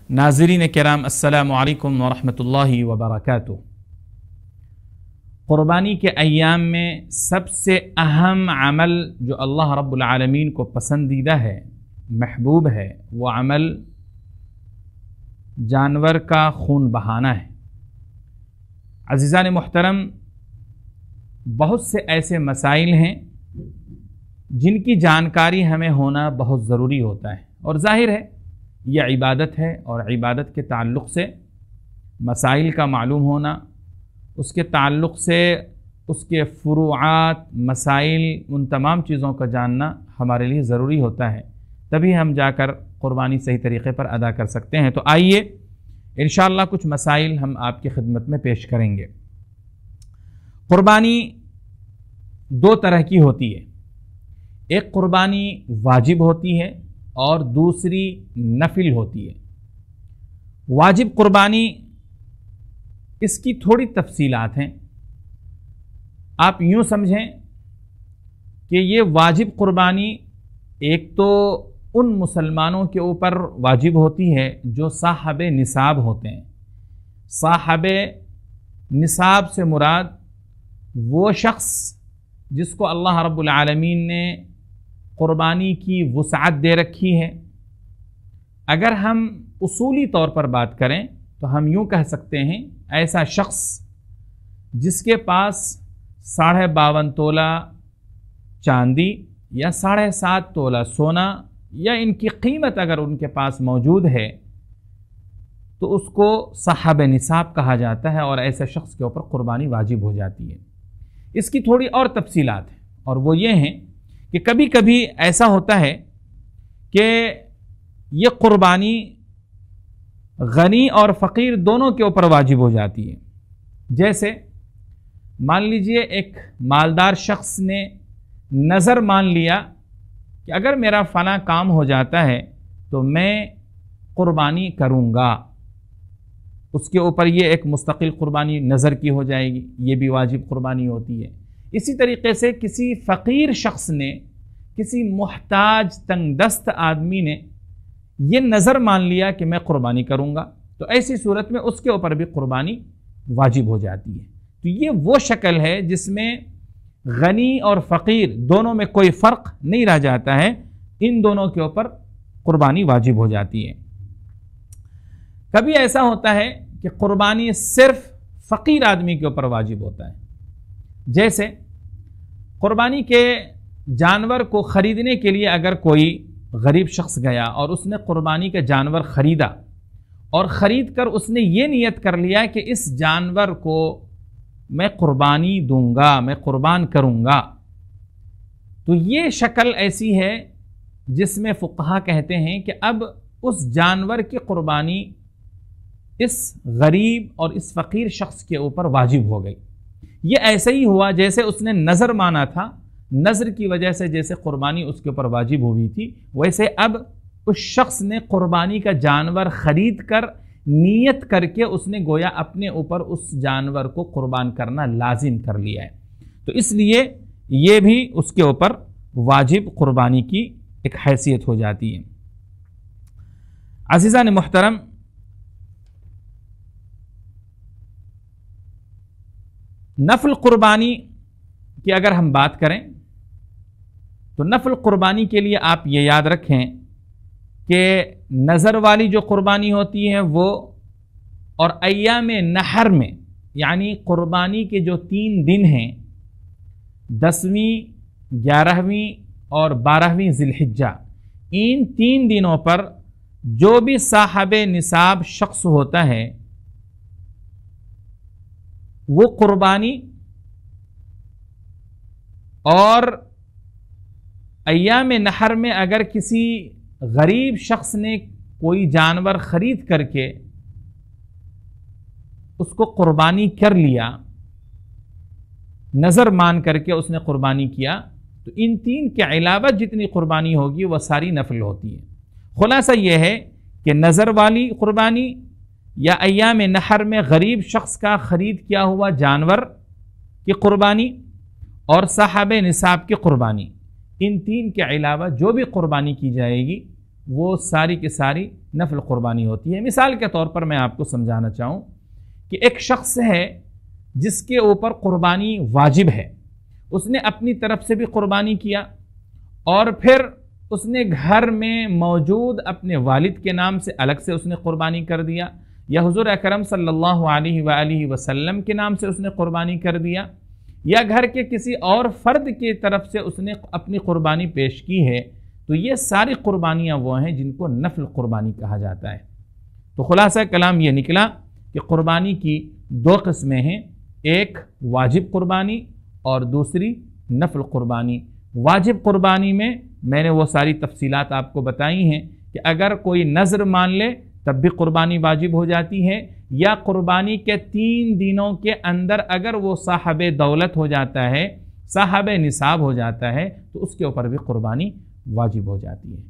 नाज़रीन किराम अस्सलामु अलैकुम वरहमतुल्लाहि वबरकातुह। क़ुरबानी के अय्याम में सबसे अहम अमल जो अल्लाह रब्बुल आलमीन को पसंदीदा है, महबूब है, वो अमल जानवर का खून बहाना है। अज़ीज़ान मुहतरम, बहुत से ऐसे मसाइल हैं जिनकी जानकारी हमें होना बहुत ज़रूरी होता है, और ज़ाहिर है यह इबादत है, और इबादत के ताल्लुक़ से मसाइल का मालूम होना, उसके ताल्लुक़ से उसके फ़ुरूआत मसाइल, उन तमाम चीज़ों का जानना हमारे लिए ज़रूरी होता है, तभी हम जाकर क़ुरबानी सही तरीक़े पर अदा कर सकते हैं। तो आइए इंशाअल्लाह कुछ मसाइल हम आपकी खिदमत में पेश करेंगे। क़ुरबानी दो तरह की होती है, एक क़ुरबानी वाजिब होती है और दूसरी नफिल होती है। वाजिब क़ुरबानी, इसकी थोड़ी तफसीलात हैं। आप यूँ समझें कि ये वाजिब क़ुरबानी एक तो उन मुसलमानों के ऊपर वाजिब होती है जो साहब निसाब होते हैं। साहब निसाब से मुराद वो शख्स जिसको अल्लाह रब्बुल आलमीन ने क़ुरबानी की वुसअत दे रखी है। अगर हम उसूली तौर पर बात करें तो हम यूँ कह सकते हैं, ऐसा शख्स जिसके पास 52.5 तोला चांदी या 7.5 तोला सोना या इनकी कीमत अगर उनके पास मौजूद है तो उसको साहब निसाब कहा जाता है, और ऐसे शख्स के ऊपर क़ुरबानी वाजिब हो जाती है। इसकी थोड़ी और तफसीलात हैं, और वो ये हैं कि कभी कभी ऐसा होता है कि ये क़ुरबानी गनी और फ़कीर दोनों के ऊपर वाजिब हो जाती है। जैसे मान लीजिए एक मालदार शख्स ने नज़र मान लिया कि अगर मेरा फ़लाँ काम हो जाता है तो मैं क़ुरबानी करूँगा, उसके ऊपर ये एक मुस्तकिल क़ुरबानी नज़र की हो जाएगी, ये भी वाजिब क़ुरबानी होती है। इसी तरीक़े से किसी फ़कीर शख्स ने, किसी मुहताज तंगदस्त आदमी ने ये नज़र मान लिया कि मैं क़ुरबानी करूँगा, तो ऐसी सूरत में उसके ऊपर भी क़ुरबानी वाजिब हो जाती है। तो ये वो शक्ल है जिसमें गनी और फ़कीर दोनों में कोई फ़र्क नहीं रह जाता है, इन दोनों के ऊपर क़ुरबानी वाजिब हो जाती है। कभी ऐसा होता है कि क़ुरबानी सिर्फ़ फ़कीर आदमी के ऊपर वाजिब होता है। जैसे क़ुरबानी के जानवर को ख़रीदने के लिए अगर कोई गरीब शख्स गया और उसने क़ुरबानी का जानवर ख़रीदा, और ख़रीद कर उसने ये नियत कर लिया कि इस जानवर को मैं क़ुरबानी दूंगा, मैं क़ुरबान करूंगा, तो ये शक्ल ऐसी है जिसमें फ़ुक़हा कहते हैं कि अब उस जानवर की क़ुरबानी इस गरीब और इस फ़कीर शख्स के ऊपर वाजिब हो गई। ये ऐसे ही हुआ जैसे उसने नज़र माना था, नज़र की वजह से जैसे क़ुरबानी उसके ऊपर वाजिब हुई थी, वैसे अब उस शख्स ने क़ुरबानी का जानवर ख़रीद कर नियत करके उसने गोया अपने ऊपर उस जानवर को क़ुरबान करना लाजिम कर लिया है। तो इसलिए ये भी उसके ऊपर वाजिब क़ुरबानी की एक हैसियत हो जाती है। अज़ीज़ान मुहतरम, नफल क़ुरबानी की अगर हम बात करें तो नफल क़ुरबानी के लिए आप ये याद रखें कि नज़र वाली जो क़ुरबानी होती है वो, और अय्याम नहर में, यानी क़ुरबानी के जो 3 दिन हैं, 10वीं, 11वीं और 12वीं ज़िलहिज्जा, इन 3 दिनों पर जो भी साहब निसाब शख्स होता है वो क़ुरबानी, और अय्याम नहर में अगर किसी गरीब शख्स ने कोई जानवर ख़रीद करके उसको क़ुरबानी कर लिया, नज़र मान करके उसने क़ुरबानी किया, तो इन 3 के अलावा जितनी क़ुरबानी होगी वह सारी नफल होती है। खुलासा यह है कि नज़र वाली क़ुरबानी या अय्याम नहर में गरीब शख्स का ख़रीद किया हुआ जानवर की क़ुरबानी और साहब निसाब की क़ुरबानी, इन 3 के अलावा जो भी क़ुरबानी की जाएगी वो सारी की सारी नफल क़ुरबानी होती है। मिसाल के तौर पर मैं आपको समझाना चाहूँ कि एक शख्स है जिसके ऊपर क़ुरबानी वाजिब है, उसने अपनी तरफ से भी क़ुरबानी किया और फिर उसने घर में मौजूद अपने वालिद के नाम से अलग से उसने क़ुरबानी कर दिया, या हुज़ूर अकरम सल्लल्लाहु अलैहि वसल्लम के नाम से उसने क़ुरबानी कर दिया, या घर के किसी और फ़र्द की तरफ से उसने अपनी क़ुरबानी पेश की है, तो ये सारी क़ुरबानियाँ वो हैं जिनको नफल क़ुरबानी कहा जाता है। तो ख़ुलासा कलाम ये निकला कि क़ुरबानी की दो किस्में हैं, एक वाजिब क़ुरबानी और दूसरी नफल क़ुरबानी। वाजिब क़ुरबानी में मैंने वो सारी तफसीलात आपको बताई हैं कि अगर कोई नज़र मान ले तब भी क़ुरबानी वाजिब हो जाती है, या क़ुरबानी के 3 दिनों के अंदर अगर वो साहब दौलत हो जाता है, साहब निसाब हो जाता है, तो उसके ऊपर भी क़ुरबानी वाजिब हो जाती है।